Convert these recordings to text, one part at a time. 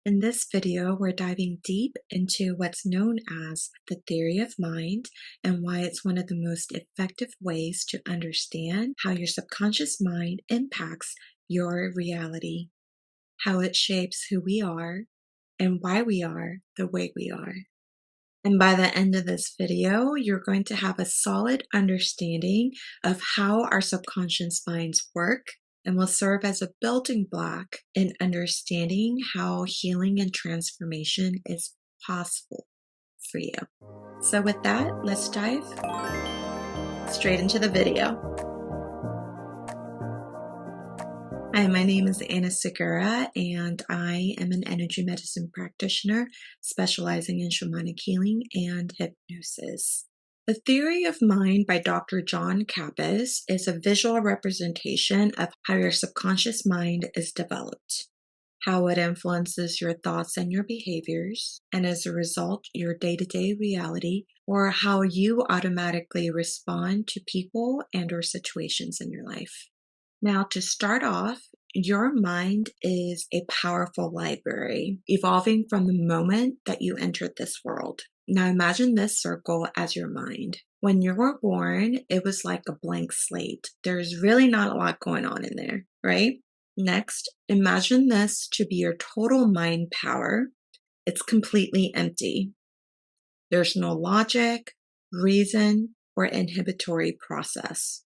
In this video, we're diving deep into what's known as the theory of mind and why it's one of the most effective ways to understand how your subconscious mind impacts your reality, how it shapes who we are, and why we are the way we are. And by the end of this video, you're going to have a solid understanding of how our subconscious minds work and will serve as a building block in understanding how healing and transformation is possible for you. So with that, let's dive straight into the video. Hi, my name is Anna Segura, and I am an energy medicine practitioner specializing in shamanic healing and hypnosis. The Theory of Mind by Dr. John Kappas is a visual representation of how your subconscious mind is developed, how it influences your thoughts and your behaviors, and as a result, your day-to-day reality, or how you automatically respond to people and/or situations in your life. Now, to start off, your mind is a powerful library, evolving from the moment that you entered this world. Now, imagine this circle as your mind. When you were born, it was like a blank slate. There's really not a lot going on in there, right? Next, imagine this to be your total mind power. It's completely empty. There's no logic, reason, or inhibitory process.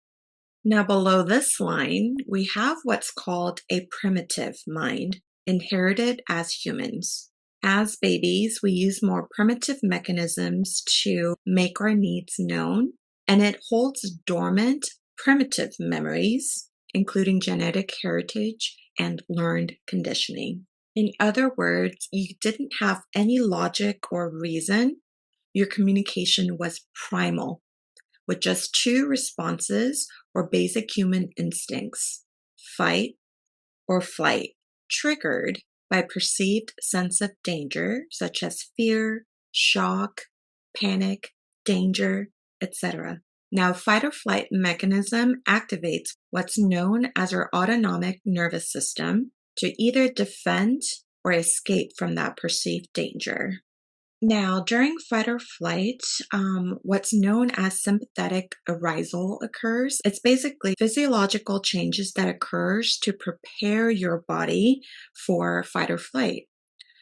Now, below this line, we have what's called a primitive mind, inherited as humans. As babies, we use more primitive mechanisms to make our needs known, and it holds dormant primitive memories, including genetic heritage and learned conditioning. In other words, you didn't have any logic or reason. Your communication was primal, with just two responses or basic human instincts, fight or flight, triggered by perceived sense of danger, such as fear, shock, panic, danger, etc. Now, fight or flight mechanism activates what's known as our autonomic nervous system to either defend or escape from that perceived danger. Now, during fight or flight, what's known as sympathetic arousal occurs. It's basically physiological changes that occurs to prepare your body for fight or flight.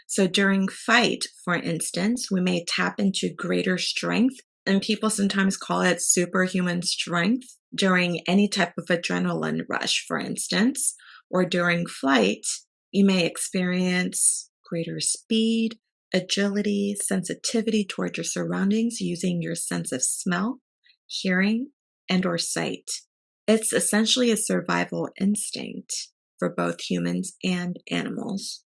So during fight, for instance, we may tap into greater strength, and people sometimes call it superhuman strength during any type of adrenaline rush, for instance, or during flight, you may experience greater speed, agility, sensitivity toward your surroundings using your sense of smell, hearing, and/or sight. It's essentially a survival instinct for both humans and animals.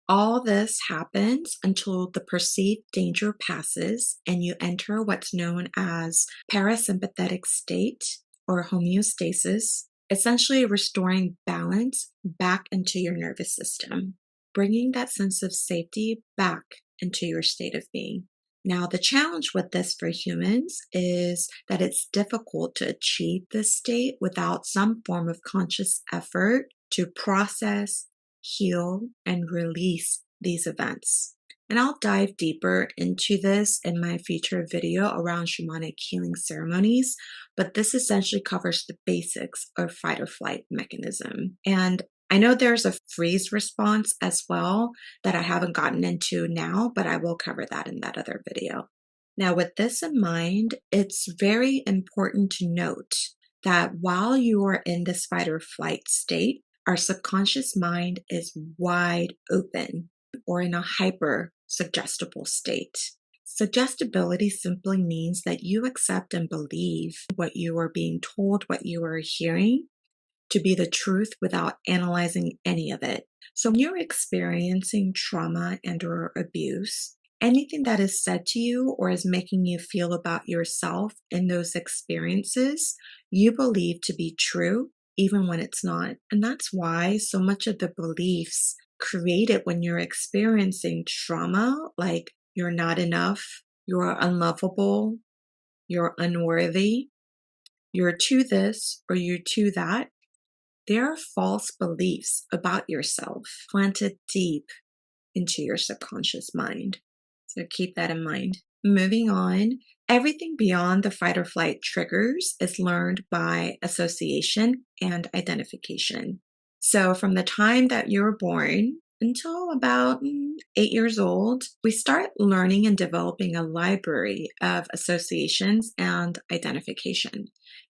All this happens until the perceived danger passes and you enter what's known as parasympathetic state or homeostasis, essentially restoring balance back into your nervous system, bringing that sense of safety back into your state of being. Now, the challenge with this for humans is that it's difficult to achieve this state without some form of conscious effort to process, heal, and release these events. And I'll dive deeper into this in my future video around shamanic healing ceremonies, but this essentially covers the basics of fight or flight mechanism. And I know there's a freeze response as well that I haven't gotten into now, but I will cover that in that other video. Now, with this in mind, it's very important to note that while you are in this fight or flight state, our subconscious mind is wide open or in a hyper suggestible state. Suggestibility simply means that you accept and believe what you are being told, what you are hearing, to be the truth without analyzing any of it. So when you're experiencing trauma and/or abuse, anything that is said to you or is making you feel about yourself in those experiences, you believe to be true, even when it's not. And that's why so much of the beliefs created when you're experiencing trauma, like you're not enough, you're unlovable, you're unworthy, you're to this or you're to that, there are false beliefs about yourself planted deep into your subconscious mind. So keep that in mind. Moving on, everything beyond the fight or flight triggers is learned by association and identification. So from the time that you were born until about 8 years old, we start learning and developing a library of associations and identification,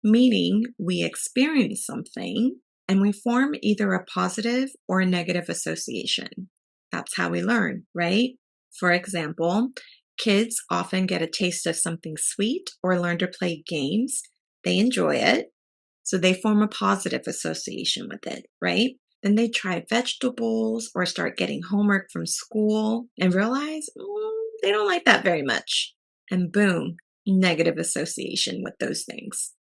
meaning we experience something and we form either a positive or a negative association. That's how we learn, right? For example, kids often get a taste of something sweet or learn to play games. They enjoy it, so they form a positive association with it, right? Then they try vegetables or start getting homework from school and realize they don't like that very much. And boom, negative association with those things.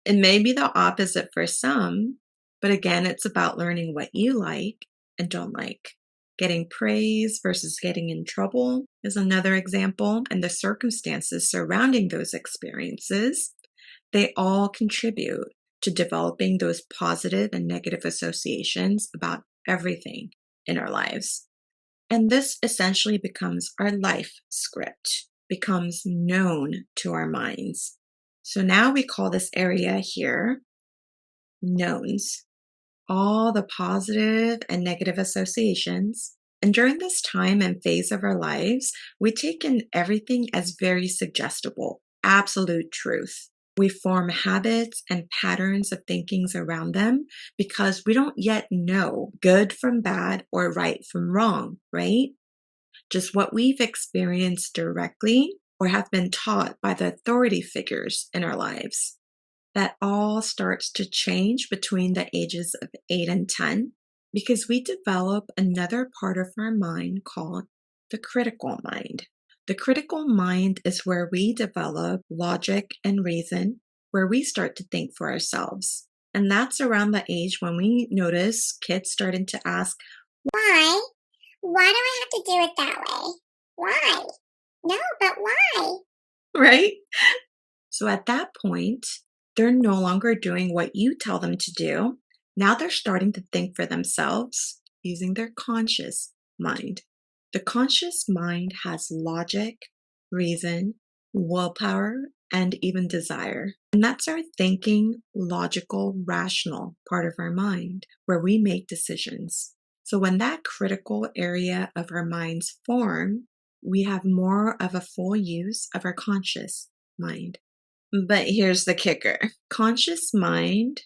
It may be the opposite for some, but again, it's about learning what you like and don't like. Getting praise versus getting in trouble is another example, and the circumstances surrounding those experiences, they all contribute to developing those positive and negative associations about everything in our lives. And this essentially becomes our life script, becomes known to our minds. So now we call this area here knowns, all the positive and negative associations. And during this time and phase of our lives, we take in everything as very suggestible, absolute truth. We form habits and patterns of thinkings around them because we don't yet know good from bad or right from wrong, right? Just what we've experienced directly or have been taught by the authority figures in our lives. That all starts to change between the ages of 8 and 10 because we develop another part of our mind called the critical mind. The critical mind is where we develop logic and reason, where we start to think for ourselves. And that's around the age when we notice kids starting to ask, Why? Why do I have to do it that way? Why? No, but why? right? So at that point, they're no longer doing what you tell them to do. Now they're starting to think for themselves using their conscious mind. The conscious mind has logic, reason, willpower, and even desire. And that's our thinking, logical, rational part of our mind where we make decisions. So when that critical area of our minds form, we have more of a full use of our conscious mind. But here's the kicker. Conscious mind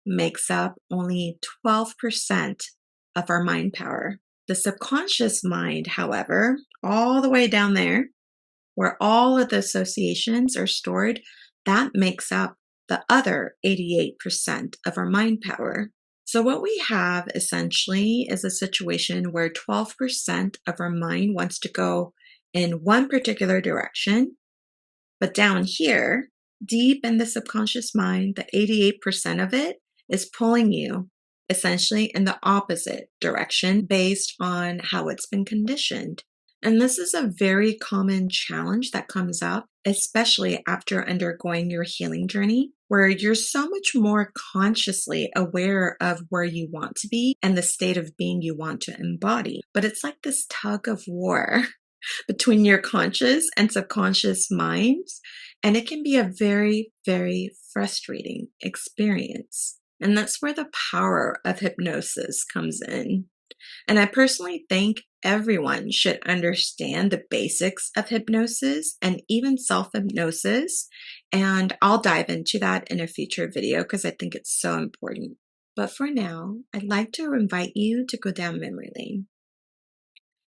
makes up only 12% of our mind power. The subconscious mind, however, all the way down there, where all of the associations are stored, that makes up the other 88% of our mind power. So what we have essentially is a situation where 12% of our mind wants to go in one particular direction, but down here, deep in the subconscious mind, the 88% of it is pulling you essentially in the opposite direction based on how it's been conditioned. And this is a very common challenge that comes up, especially after undergoing your healing journey, where you're so much more consciously aware of where you want to be and the state of being you want to embody. But it's like this tug of war between your conscious and subconscious minds. And it can be a very, very frustrating experience. And that's where the power of hypnosis comes in. And I personally think everyone should understand the basics of hypnosis and even self-hypnosis. And I'll dive into that in a future video because I think it's so important. But for now, I'd like to invite you to go down memory lane.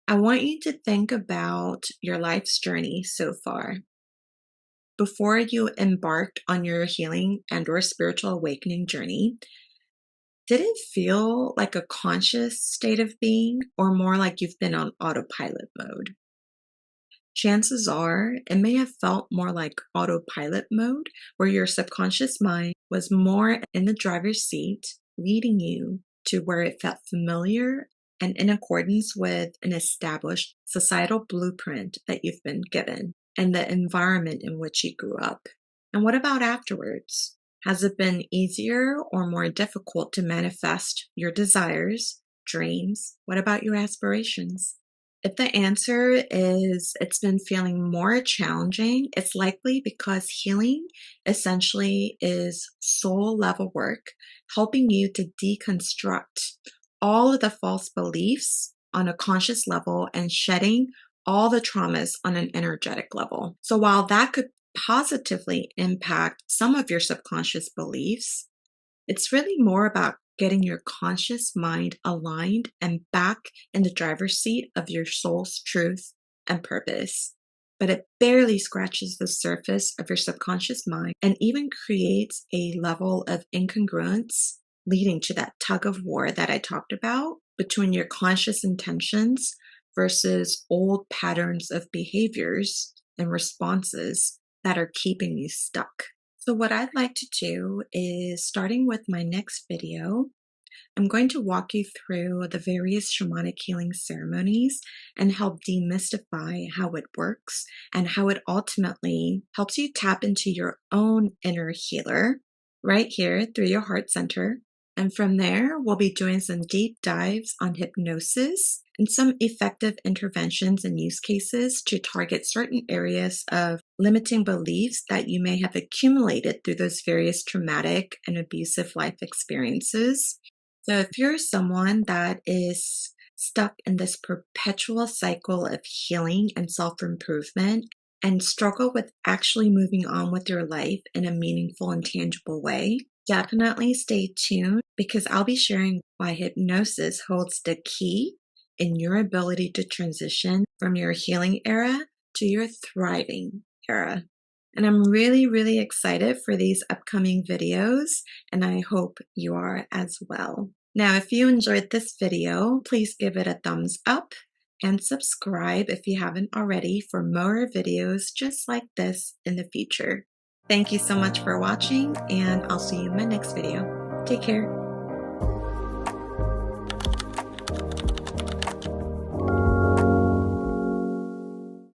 I want you to think about your life's journey so far. Before you embarked on your healing and or spiritual awakening journey, did it feel like a conscious state of being or more like you've been on autopilot mode? Chances are it may have felt more like autopilot mode, where your subconscious mind was more in the driver's seat, leading you to where it felt familiar and in accordance with an established societal blueprint that you've been given and the environment in which you grew up. And what about afterwards? Has it been easier or more difficult to manifest your desires, dreams? What about your aspirations? If the answer is it's been feeling more challenging, it's likely because healing essentially is soul level work, helping you to deconstruct all of the false beliefs on a conscious level and shedding all the traumas on an energetic level. So while that could positively impact some of your subconscious beliefs, it's really more about getting your conscious mind aligned and back in the driver's seat of your soul's truth and purpose. But it barely scratches the surface of your subconscious mind and even creates a level of incongruence, leading to that tug of war that I talked about between your conscious intentions versus old patterns of behaviors and responses that are keeping you stuck. So what I'd like to do is, starting with my next video, I'm going to walk you through the various shamanic healing ceremonies and help demystify how it works and how it ultimately helps you tap into your own inner healer right here through your heart center. And from there, we'll be doing some deep dives on hypnosis and some effective interventions and use cases to target certain areas of limiting beliefs that you may have accumulated through those various traumatic and abusive life experiences. So if you're someone that is stuck in this perpetual cycle of healing and self-improvement and struggle with actually moving on with your life in a meaningful and tangible way, definitely stay tuned because I'll be sharing why hypnosis holds the key in your ability to transition from your healing era to your thriving era. And I'm really, really excited for these upcoming videos, and I hope you are as well. Now, if you enjoyed this video, please give it a thumbs up and subscribe if you haven't already for more videos just like this in the future. Thank you so much for watching, and I'll see you in my next video. Take care.